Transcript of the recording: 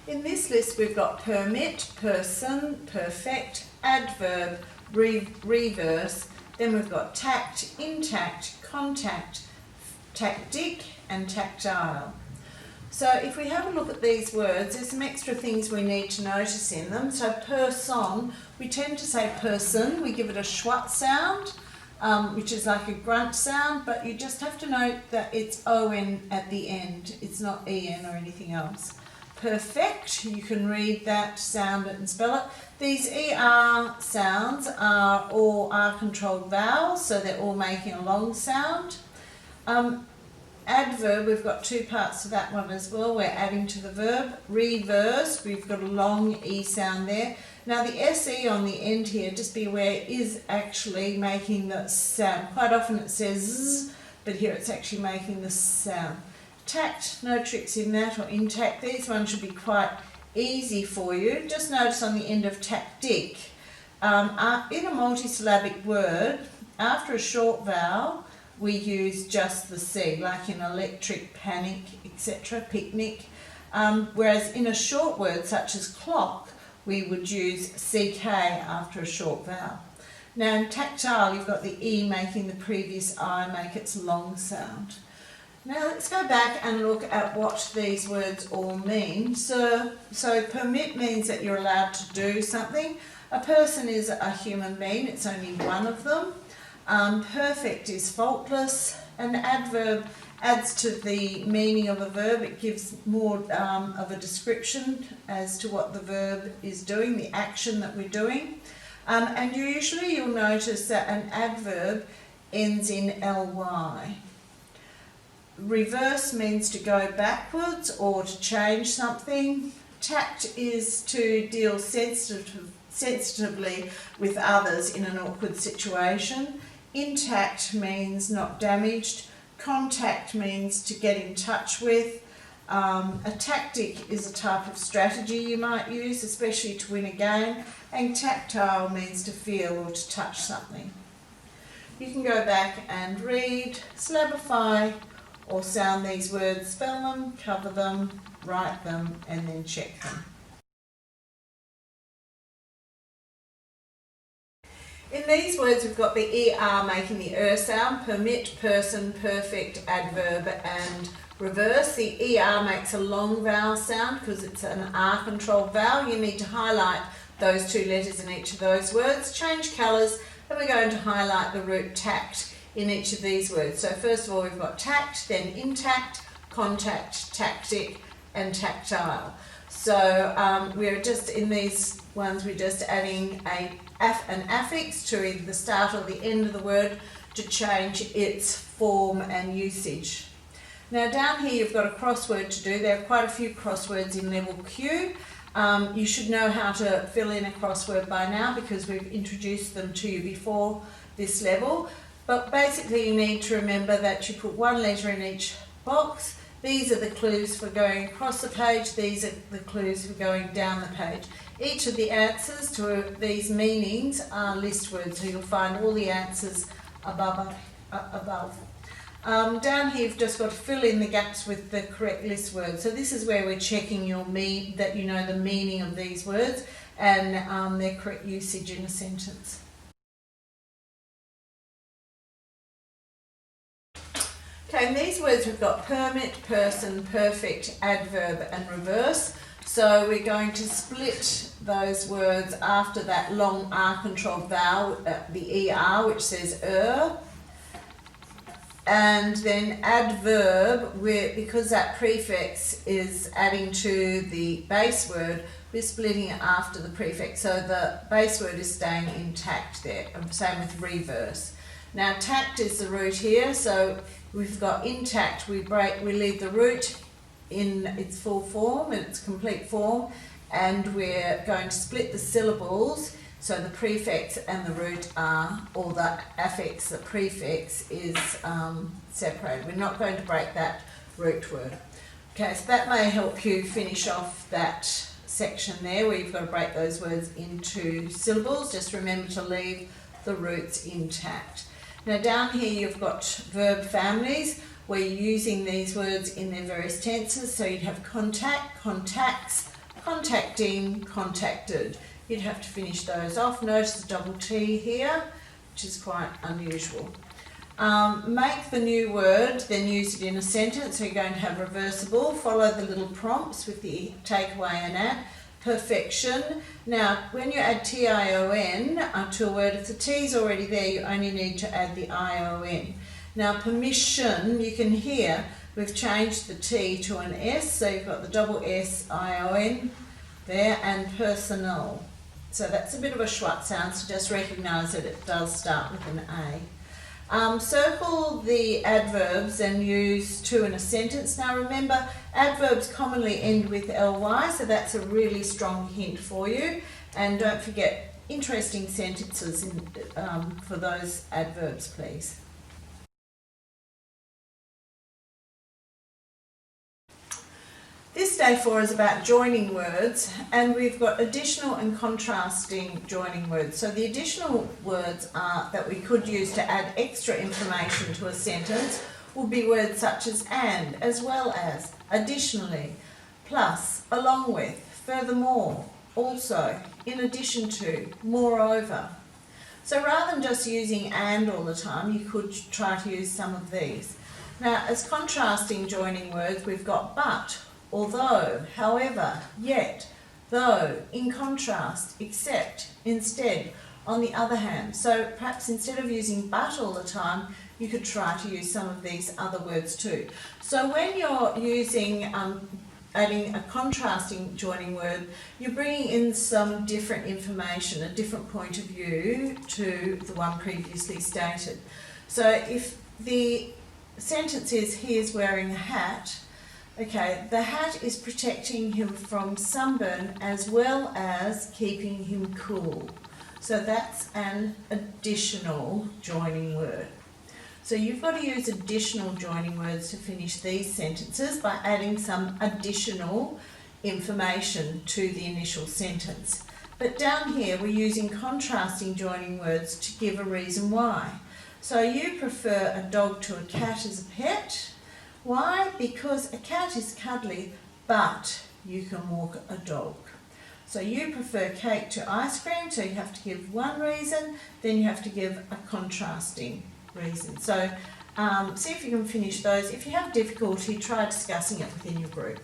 In this list we've got permit, person, perfect, adverb, reverse, then we've got tact, intact, contact, tactic and tactile. So if we have a look at these words, there's some extra things we need to notice in them. So person, we tend to say person, we give it a schwat sound, which is like a grunt sound, but you just have to note that it's on at the end. It's not en or anything else. Perfect, you can read that, sound it and spell it. These er sounds are all R-controlled vowels, so they're all making a long sound. Adverb, we've got two parts to that one as well. We're adding to the verb. Reverse, we've got a long E sound there. Now the SE on the end here, just be aware, is actually making the sound. Quite often it says Z, but here it's actually making the sound. Tact, no tricks in that, or intact. These ones should be quite easy for you. Just notice on the end of tactic, in a multisyllabic word, after a short vowel, we use just the C, like in electric, panic, etc., picnic. Whereas in a short word, such as clock, we would use CK after a short vowel. Now in tactile, you've got the E making the previous I make its long sound. Now let's go back and look at what these words all mean. So permit means that you're allowed to do something. A person is a human being, it's only one of them. Perfect is faultless. An adverb adds to the meaning of a verb. It gives more of a description as to what the verb is doing, the action that we're doing. And usually you'll notice that an adverb ends in ly. Reverse means to go backwards or to change something. Tact is to deal sensitively with others in an awkward situation. Intact means not damaged. Contact means to get in touch with. A tactic is a type of strategy you might use, especially to win a game. And tactile means to feel or to touch something. You can go back and read, syllabify, or sound these words, spell them, cover them, write them, and then check them. In these words, we've got the ER making the sound, permit, person, perfect, adverb, and reverse. The ER makes a long vowel sound because it's an R-controlled vowel. You need to highlight those two letters in each of those words. Change colours, and we're going to highlight the root tact in each of these words. So first of all, we've got tact, then intact, contact, tactic, and tactile. So we're just in these ones, we're just adding an affix to either the start or the end of the word to change its form and usage. Now down here you've got a crossword to do. There are quite a few crosswords in level Q. You should know how to fill in a crossword by now because we've introduced them to you before this level. But basically you need to remember that you put one letter in each box. These are the clues for going across the page. These are the clues for going down the page. Each of the answers to these meanings are list words, so you'll find all the answers above. Down here you've just got to fill in the gaps with the correct list words. So this is where we're checking that you know the meaning of these words and their correct usage in a sentence. Okay, in these words we've got permit, person, perfect, adverb and reverse. So we're going to split those words after that long R-controlled vowel, the ER, which says and then adverb, because that prefix is adding to the base word, we're splitting it after the prefix. So the base word is staying intact there. Same with reverse. Now tact is the root here, so we've got intact, we leave the root in its full form, in its complete form, and we're going to split the syllables so the prefix and the root are, or the affix, the prefix is separated. We're not going to break that root word. Okay, so that may help you finish off that section there where you've got to break those words into syllables. Just remember to leave the roots intact. Now down here you've got verb families where you're using these words in their various tenses. So you'd have contact, contacts, contacting, contacted. You'd have to finish those off. Notice the double T here, which is quite unusual. Make the new word, then use it in a sentence. So you're going to have reversible. Follow the little prompts with the takeaway and add. Perfection. Now, when you add T-I-O-N to a word, if the T's already there, you only need to add the I-O-N. Now, permission, you can hear we've changed the T to an S, so you've got the double S, I-O-N there, and personal. So that's a bit of a schwat sound, so just recognise that it does start with an A. Circle the adverbs and use to in a sentence. Now remember, adverbs commonly end with ly, so that's a really strong hint for you. And don't forget interesting sentences for those adverbs, please. This day 4 is about joining words, and we've got additional and contrasting joining words. So the additional words that we could use to add extra information to a sentence will be words such as and, as well as, additionally, plus, along with, furthermore, also, in addition to, moreover. So rather than just using and all the time, you could try to use some of these. Now, as contrasting joining words, we've got but, although, however, yet, though, in contrast, except, instead, on the other hand. So perhaps instead of using but all the time, you could try to use some of these other words too. So when you're using, adding a contrasting joining word, you're bringing in some different information, a different point of view to the one previously stated. So if the sentence is, he is wearing a hat, okay, the hat is protecting him from sunburn as well as keeping him cool. So that's an additional joining word. So you've got to use additional joining words to finish these sentences by adding some additional information to the initial sentence. But down here we're using contrasting joining words to give a reason why. So you prefer a dog to a cat as a pet. Why? Because a cat is cuddly, but you can walk a dog. So you prefer cake to ice cream, so you have to give one reason, then you have to give a contrasting reason. So see if you can finish those. If you have difficulty, try discussing it within your group.